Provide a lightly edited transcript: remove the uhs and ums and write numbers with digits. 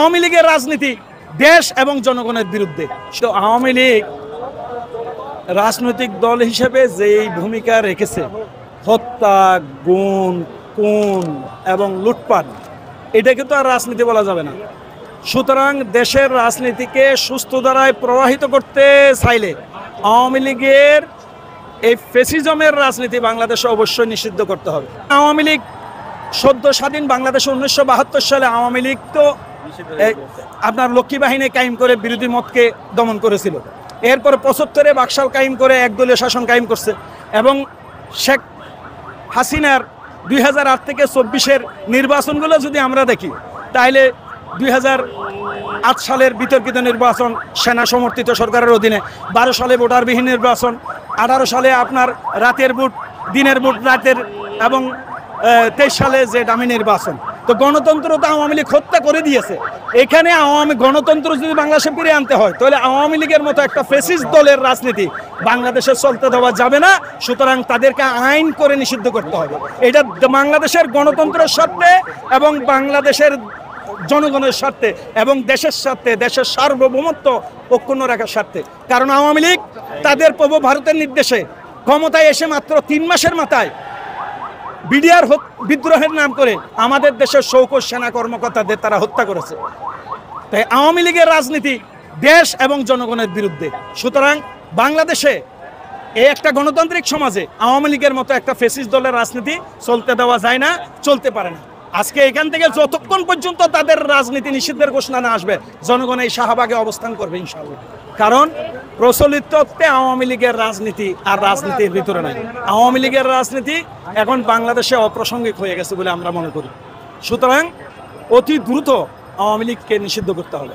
আওয়ামী লীগের রাজনীতি দেশ এবং জনগণের বিরুদ্ধে। আওয়ামী লীগ রাজনৈতিক দল হিসেবে যেই ভূমিকা রেখেছে, হত্যা, গুম, খুন এবং লুটপাট, এটাকে তো আর রাজনীতি বলা যাবে না। সুতরাং দেশের রাজনীতিকে সুস্থ ধারায় প্রবাহিত করতে চাইলে আওয়ামী লীগের এই ফ্যাসিজমের রাজনীতি বাংলাদেশে অবশ্যই নিষিদ্ধ করতে হবে। আওয়ামী লীগ সদ্য স্বাধীন বাংলাদেশে 1972 সালে আওয়ামী লীগ তো আপনার লক্ষ্মী বাহিনী কায়েম করে বিরোধী মতকে দমন করেছিল। এরপরে 75-এ বাকশাল কায়েম করে একদলীয় শাসন কায়েম করছে এবং শেখ হাসিনার 2008 থেকে 24-এর নির্বাচনগুলো যদি আমরা দেখি, তাহলে 2008 সালের বিতর্কিত নির্বাচন সেনা সমর্থিত সরকারের অধীনে, 12 সালে ভোটারবিহীন নির্বাচন, 18 সালে আপনার রাতের ভোট, দিনের ভোট রাতের, এবং 23 সালে যে ডামি নির্বাচন। তো গণতন্ত্র তো আওয়ামী লীগ হত্যা করে দিয়েছে। এখানে গণতন্ত্র যদি বাংলাদেশে ফিরে আনতে হয়, তাহলে আওয়ামী লীগের মতো একটা ফ্যাসিস্ট দলের রাজনীতি বাংলাদেশে চলতে দেওয়া যাবে না। সুতরাং তাদেরকে আইন করে নিষিদ্ধ করতে হবে। এটা বাংলাদেশের গণতন্ত্রের স্বার্থে এবং বাংলাদেশের জনগণের স্বার্থে এবং দেশের স্বার্থে, দেশের সার্বভৌমত্ব অক্ষুণ্ণ রাখার স্বার্থে। কারণ আওয়ামী লীগ তাদের প্রভু ভারতের নির্দেশে ক্ষমতায় এসে মাত্র 3 মাসের মাথায় বিডিআর বিদ্রোহের নাম করে আমাদের দেশের শৌকস সেনা কর্মকর্তাদের তারা হত্যা করেছে। তাই আওয়ামী লীগের রাজনীতি দেশ এবং জনগণের বিরুদ্ধে। সুতরাং বাংলাদেশে এই একটা গণতান্ত্রিক সমাজে আওয়ামী লীগের মতো একটা ফ্যাসিস্ট দলের রাজনীতি চলতে দেওয়া যায় না, চলতে পারে না। আজকে এখান থেকে যতক্ষণ পর্যন্ত তাদের রাজনীতি নিষিদ্ধের ঘোষণা না আসবে, জনগণ এই শাহবাগে অবস্থান করবে ইনশাআল্লাহ। কারণ প্রচলিত তত্ত্বে আওয়ামী লীগের রাজনীতি আর রাজনীতির ভিতরে নাই। আওয়ামী লীগের রাজনীতি এখন বাংলাদেশে অপ্রাসঙ্গিক হয়ে গেছে বলে আমরা মনে করি। সুতরাং অতি দ্রুত আওয়ামী লীগকে নিষিদ্ধ করতে হবে।